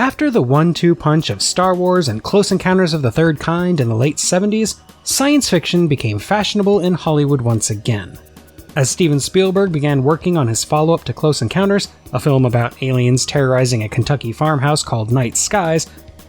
After the 1-2 punch of Star Wars and Close Encounters of the Third Kind in the late 70s, science fiction became fashionable in Hollywood once again. As Steven Spielberg began working on his follow-up to Close Encounters, a film about aliens terrorizing a Kentucky farmhouse called Night Skies,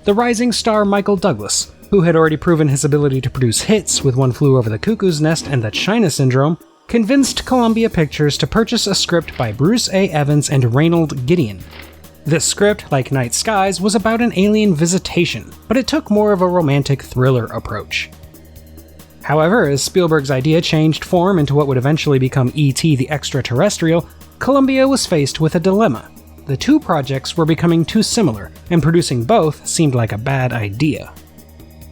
the rising star Michael Douglas, who had already proven his ability to produce hits with One Flew Over the Cuckoo's Nest and The China Syndrome, convinced Columbia Pictures to purchase a script by Bruce A. Evans and Reynold Gideon. This script, like Night Skies, was about an alien visitation, but it took more of a romantic thriller approach. However, as Spielberg's idea changed form into what would eventually become E.T. the Extraterrestrial, Columbia was faced with a dilemma. The two projects were becoming too similar, and producing both seemed like a bad idea.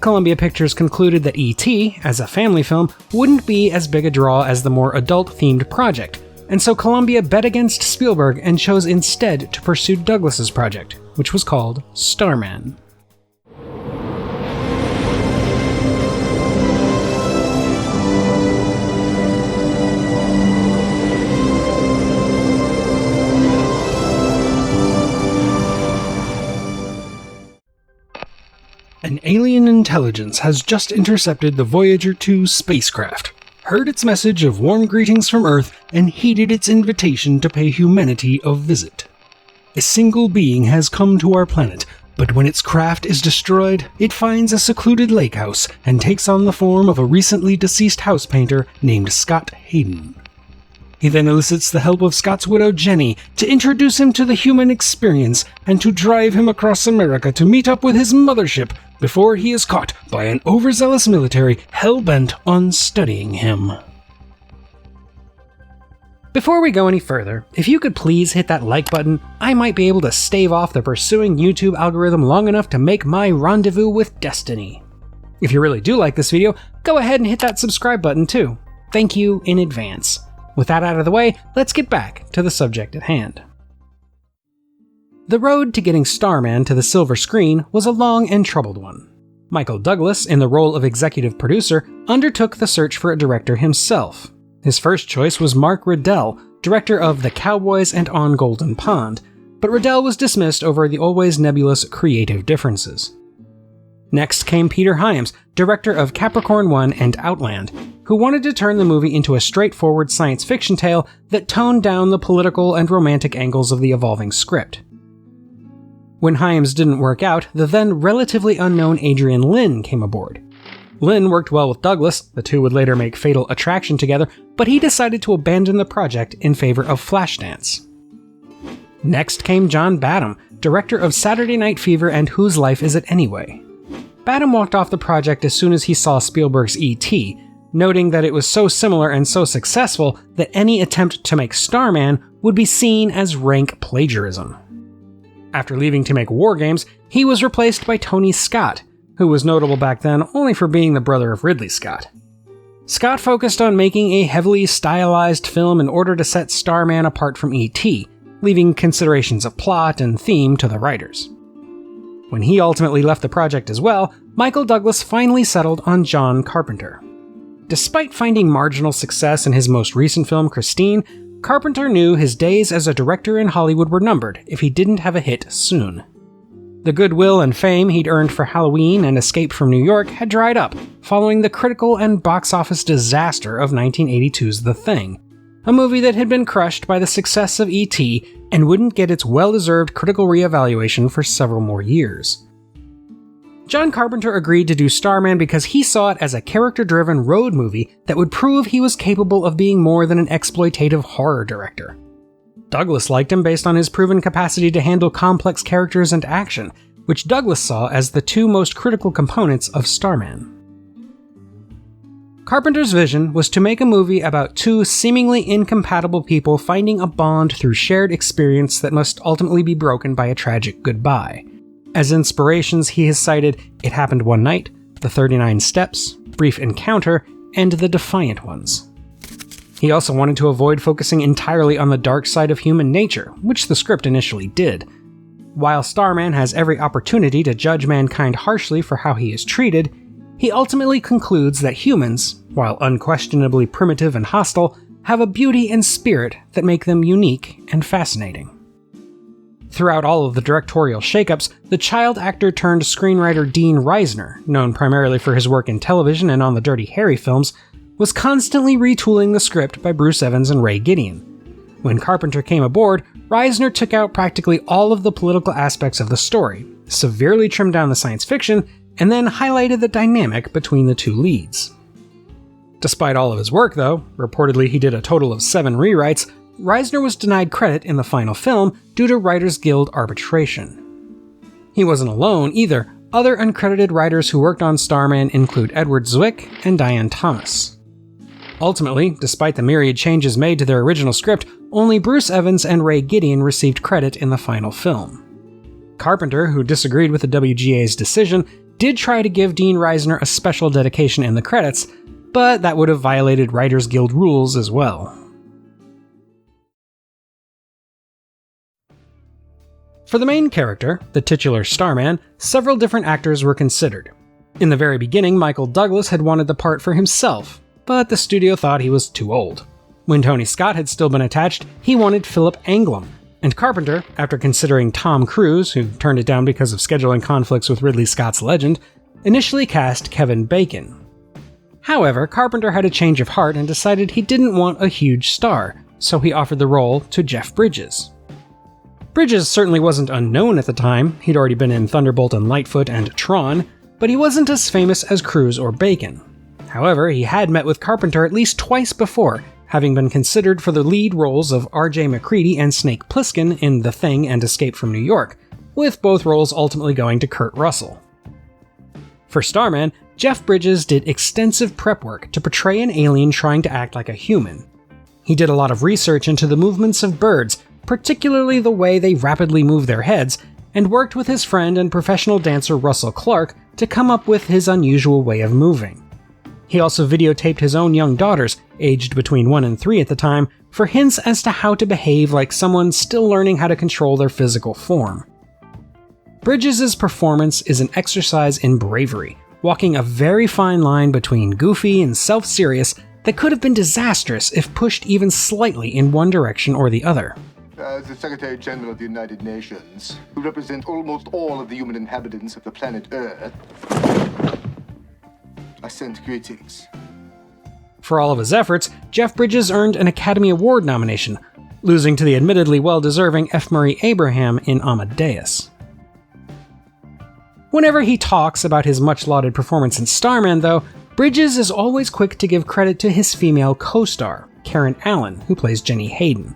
Columbia Pictures concluded that E.T., as a family film, wouldn't be as big a draw as the more adult-themed project, and so Columbia bet against Spielberg and chose instead to pursue Douglas's project, which was called Starman. An alien intelligence has just intercepted the Voyager 2 spacecraft, heard its message of warm greetings from Earth, and heeded its invitation to pay humanity a visit. A single being has come to our planet, but when its craft is destroyed, it finds a secluded lake house and takes on the form of a recently deceased house painter named Scott Hayden. He then elicits the help of Scott's widow Jenny to introduce him to the human experience and to drive him across America to meet up with his mothership before he is caught by an overzealous military hell-bent on studying him. Before we go any further, if you could please hit that like button, I might be able to stave off the pursuing YouTube algorithm long enough to make my rendezvous with destiny. If you really do like this video, go ahead and hit that subscribe button too. Thank you in advance. With that out of the way, let's get back to the subject at hand. The road to getting Starman to the silver screen was a long and troubled one. Michael Douglas, in the role of executive producer, undertook the search for a director himself. His first choice was Mark Riddell, director of The Cowboys and On Golden Pond, but Riddell was dismissed over the always nebulous creative differences. Next came Peter Hyams, director of Capricorn 1 and Outland, who wanted to turn the movie into a straightforward science fiction tale that toned down the political and romantic angles of the evolving script. When Hyams didn't work out, the then relatively unknown Adrian Lyne came aboard. Lyne worked well with Douglas, the two would later make Fatal Attraction together, but he decided to abandon the project in favor of Flashdance. Next came John Badham, director of Saturday Night Fever and Whose Life Is It Anyway? Badham walked off the project as soon as he saw Spielberg's E.T., noting that it was so similar and so successful that any attempt to make Starman would be seen as rank plagiarism. After leaving to make War Games, he was replaced by Tony Scott, who was notable back then only for being the brother of Ridley Scott. Scott focused on making a heavily stylized film in order to set Starman apart from E.T., leaving considerations of plot and theme to the writers. When he ultimately left the project as well, Michael Douglas finally settled on John Carpenter. Despite finding marginal success in his most recent film, Christine, Carpenter knew his days as a director in Hollywood were numbered if he didn't have a hit soon. The goodwill and fame he'd earned for Halloween and Escape from New York had dried up, following the critical and box office disaster of 1982's The Thing, a movie that had been crushed by the success of E.T. and wouldn't get its well-deserved critical reevaluation for several more years. John Carpenter agreed to do Starman because he saw it as a character-driven road movie that would prove he was capable of being more than an exploitative horror director. Douglas liked him based on his proven capacity to handle complex characters and action, which Douglas saw as the two most critical components of Starman. Carpenter's vision was to make a movie about two seemingly incompatible people finding a bond through shared experience that must ultimately be broken by a tragic goodbye. As inspirations, he has cited It Happened One Night, The 39 Steps, Brief Encounter, and The Defiant Ones. He also wanted to avoid focusing entirely on the dark side of human nature, which the script initially did. While Starman has every opportunity to judge mankind harshly for how he is treated, he ultimately concludes that humans, while unquestionably primitive and hostile, have a beauty and spirit that make them unique and fascinating. Throughout all of the directorial shakeups, the child actor turned screenwriter Dean Reisner, known primarily for his work in television and on the Dirty Harry films, was constantly retooling the script by Bruce Evans and Ray Gideon. When Carpenter came aboard, Reisner took out practically all of the political aspects of the story, severely trimmed down the science fiction, and then highlighted the dynamic between the two leads. Despite all of his work, though, reportedly he did a total of 7 rewrites, Reisner was denied credit in the final film due to Writers Guild arbitration. He wasn't alone either. Other uncredited writers who worked on Starman include Edward Zwick and Diane Thomas. Ultimately, despite the myriad changes made to their original script, only Bruce Evans and Ray Gideon received credit in the final film. Carpenter, who disagreed with the WGA's decision, did try to give Dean Reisner a special dedication in the credits, but that would have violated Writers Guild rules as well. For the main character, the titular Starman, several different actors were considered. In the very beginning, Michael Douglas had wanted the part for himself, but the studio thought he was too old. When Tony Scott had still been attached, he wanted Philip Anglum, and Carpenter, after considering Tom Cruise, who turned it down because of scheduling conflicts with Ridley Scott's Legend, initially cast Kevin Bacon. However, Carpenter had a change of heart and decided he didn't want a huge star, so he offered the role to Jeff Bridges. Bridges certainly wasn't unknown at the time. He'd already been in Thunderbolt and Lightfoot and Tron, but he wasn't as famous as Cruise or Bacon. However, he had met with Carpenter at least twice before, having been considered for the lead roles of R.J. MacReady and Snake Plissken in The Thing and Escape from New York, with both roles ultimately going to Kurt Russell. For Starman, Jeff Bridges did extensive prep work to portray an alien trying to act like a human. He did a lot of research into the movements of birds, particularly the way they rapidly move their heads, and worked with his friend and professional dancer Russell Clark to come up with his unusual way of moving. He also videotaped his own young daughters, aged between 1 and 3 at the time, for hints as to how to behave like someone still learning how to control their physical form. Bridges' performance is an exercise in bravery, walking a very fine line between goofy and self-serious that could have been disastrous if pushed even slightly in one direction or the other. As the Secretary General of the United Nations, who represent almost all of the human inhabitants of the planet Earth, I send greetings. For all of his efforts, Jeff Bridges earned an Academy Award nomination, losing to the admittedly well-deserving F. Murray Abraham in Amadeus. Whenever he talks about his much-lauded performance in Starman, though, Bridges is always quick to give credit to his female co-star, Karen Allen, who plays Jenny Hayden.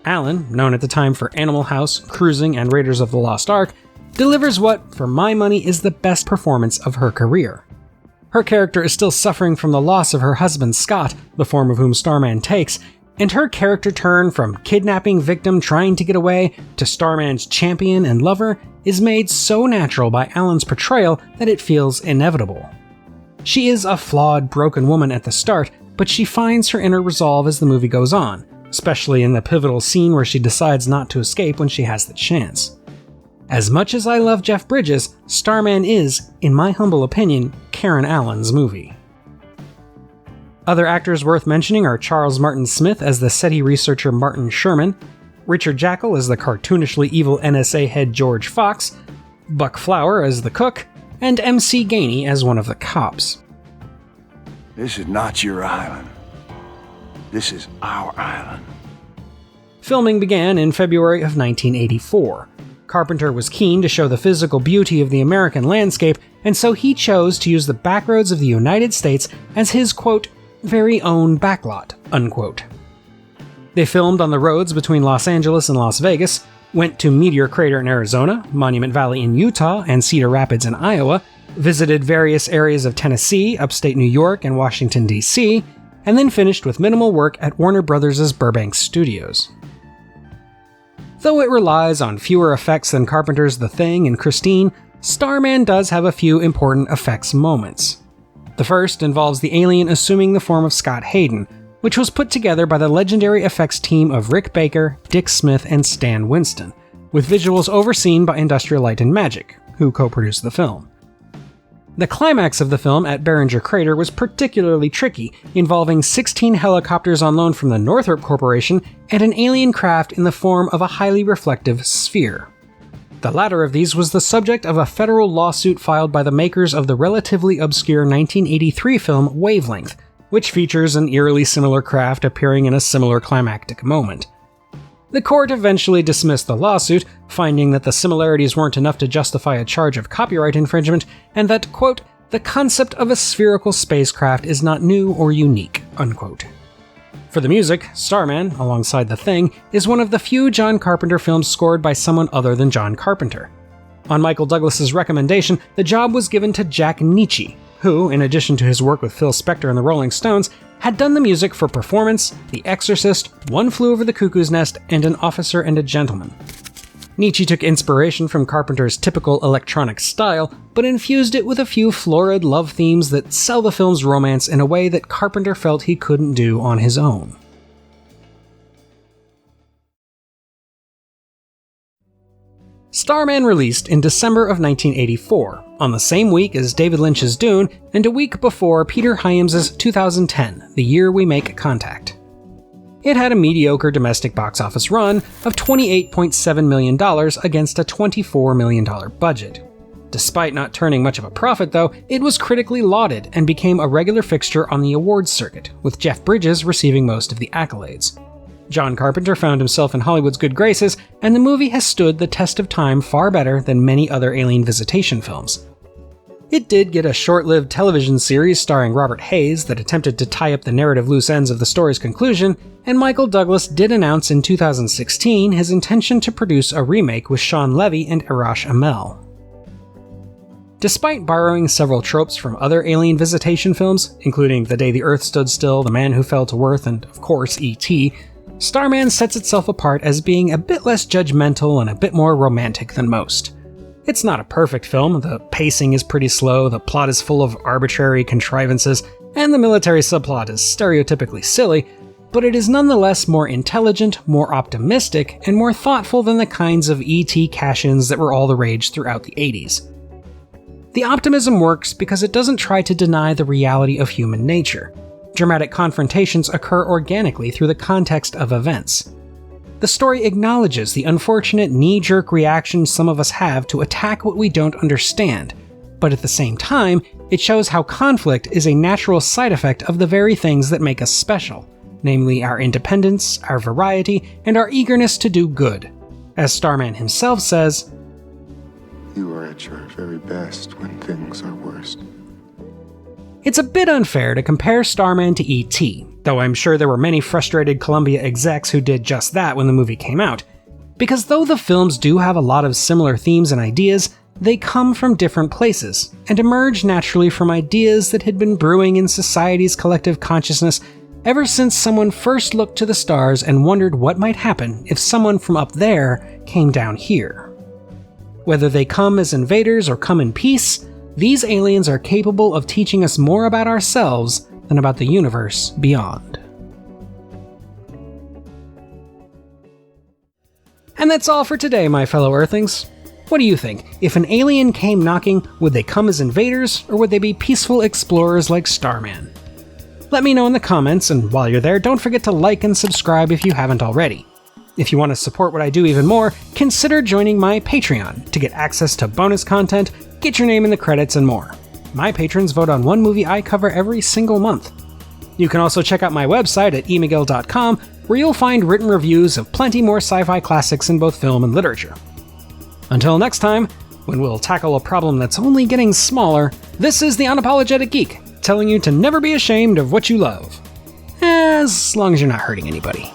Allen, known at the time for Animal House, Cruising, and Raiders of the Lost Ark, delivers what, for my money, is the best performance of her career. Her character is still suffering from the loss of her husband Scott, the form of whom Starman takes, and her character turn from kidnapping victim trying to get away to Starman's champion and lover is made so natural by Allen's portrayal that it feels inevitable. She is a flawed, broken woman at the start, but she finds her inner resolve as the movie goes on, especially in the pivotal scene where she decides not to escape when she has the chance. As much as I love Jeff Bridges, Starman is, in my humble opinion, Karen Allen's movie. Other actors worth mentioning are Charles Martin Smith as the SETI researcher Martin Sherman, Richard Jackal as the cartoonishly evil NSA head George Fox, Buck Flower as the cook, and MC Gainey as one of the cops. This is not your island. This is our island. Filming began in February of 1984. Carpenter was keen to show the physical beauty of the American landscape, and so he chose to use the backroads of the United States as his, quote, very own backlot, unquote. They filmed on the roads between Los Angeles and Las Vegas, went to Meteor Crater in Arizona, Monument Valley in Utah, and Cedar Rapids in Iowa, visited various areas of Tennessee, upstate New York, and Washington, D.C., and then finished with minimal work at Warner Brothers' Burbank Studios. Though it relies on fewer effects than Carpenter's The Thing and Christine, Starman does have a few important effects moments. The first involves the alien assuming the form of Scott Hayden, which was put together by the legendary effects team of Rick Baker, Dick Smith, and Stan Winston, with visuals overseen by Industrial Light and Magic, who co-produced the film. The climax of the film at Behringer Crater was particularly tricky, involving 16 helicopters on loan from the Northrop Corporation and an alien craft in the form of a highly reflective sphere. The latter of these was the subject of a federal lawsuit filed by the makers of the relatively obscure 1983 film Wavelength, which features an eerily similar craft appearing in a similar climactic moment. The court eventually dismissed the lawsuit, finding that the similarities weren't enough to justify a charge of copyright infringement, and that, quote, the concept of a spherical spacecraft is not new or unique, unquote. For the music, Starman, alongside The Thing, is one of the few John Carpenter films scored by someone other than John Carpenter. On Michael Douglas's recommendation, the job was given to Jack Nitzsche, who, in addition to his work with Phil Spector and the Rolling Stones, had done the music for Performance, The Exorcist, One Flew Over the Cuckoo's Nest, and An Officer and a Gentleman. Nitzsche took inspiration from Carpenter's typical electronic style, but infused it with a few florid love themes that sell the film's romance in a way that Carpenter felt he couldn't do on his own. Starman released in December of 1984, on the same week as David Lynch's Dune, and a week before Peter Hyams' 2010, The Year We Make Contact. It had a mediocre domestic box office run of $28.7 million against a $24 million budget. Despite not turning much of a profit, though, it was critically lauded and became a regular fixture on the awards circuit, with Jeff Bridges receiving most of the accolades. John Carpenter found himself in Hollywood's good graces, and the movie has stood the test of time far better than many other alien visitation films. It did get a short-lived television series starring Robert Hayes that attempted to tie up the narrative loose ends of the story's conclusion, and Michael Douglas did announce in 2016 his intention to produce a remake with Sean Levy and Arash Amel. Despite borrowing several tropes from other alien visitation films, including The Day the Earth Stood Still, The Man Who Fell to Earth, and, of course, E.T., Starman sets itself apart as being a bit less judgmental and a bit more romantic than most. It's not a perfect film, the pacing is pretty slow, the plot is full of arbitrary contrivances, and the military subplot is stereotypically silly, but it is nonetheless more intelligent, more optimistic, and more thoughtful than the kinds of E.T. cash-ins that were all the rage throughout the 80s. The optimism works because it doesn't try to deny the reality of human nature. Dramatic confrontations occur organically through the context of events. The story acknowledges the unfortunate knee-jerk reaction some of us have to attack what we don't understand, but at the same time, it shows how conflict is a natural side effect of the very things that make us special, namely our independence, our variety, and our eagerness to do good. As Starman himself says, "You are at your very best when things are worst." It's a bit unfair to compare Starman to E.T., though I'm sure there were many frustrated Columbia execs who did just that when the movie came out, because though the films do have a lot of similar themes and ideas, they come from different places, and emerge naturally from ideas that had been brewing in society's collective consciousness ever since someone first looked to the stars and wondered what might happen if someone from up there came down here. Whether they come as invaders or come in peace, these aliens are capable of teaching us more about ourselves than about the universe beyond. And that's all for today, my fellow Earthlings. What do you think? If an alien came knocking, would they come as invaders, or would they be peaceful explorers like Starman? Let me know in the comments, and while you're there, don't forget to like and subscribe if you haven't already. If you want to support what I do even more, consider joining my Patreon to get access to bonus content, get your name in the credits, and more. My patrons vote on one movie I cover every single month. You can also check out my website at emiguel.com, where you'll find written reviews of plenty more sci-fi classics in both film and literature. Until next time, when we'll tackle a problem that's only getting smaller, this is the Unapologetic Geek, telling you to never be ashamed of what you love. As long as you're not hurting anybody.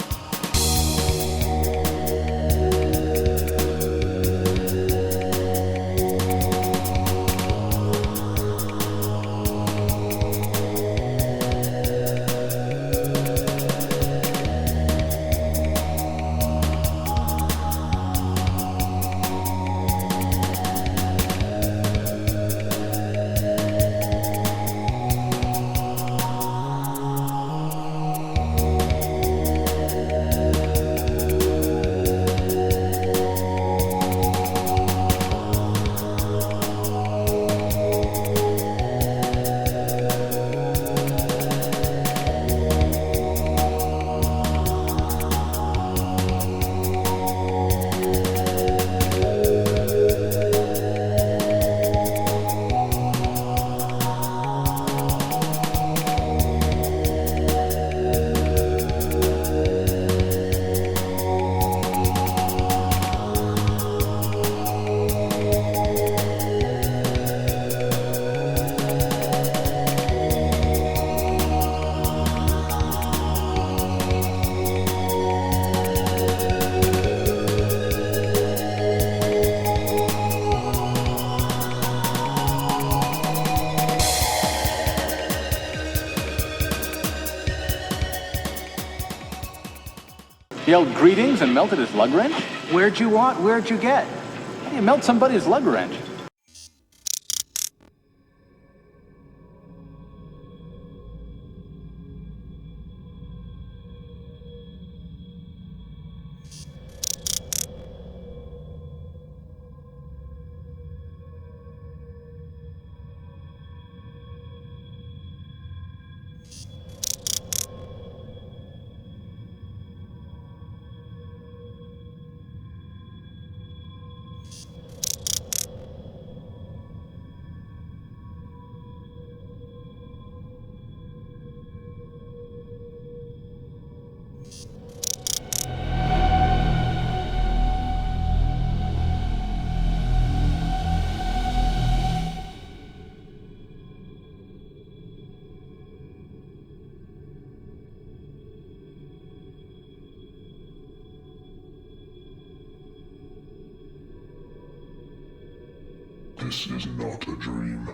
yelled greetings and melted his lug wrench? Where'd you get? How do you melt somebody's lug wrench? This is not a dream.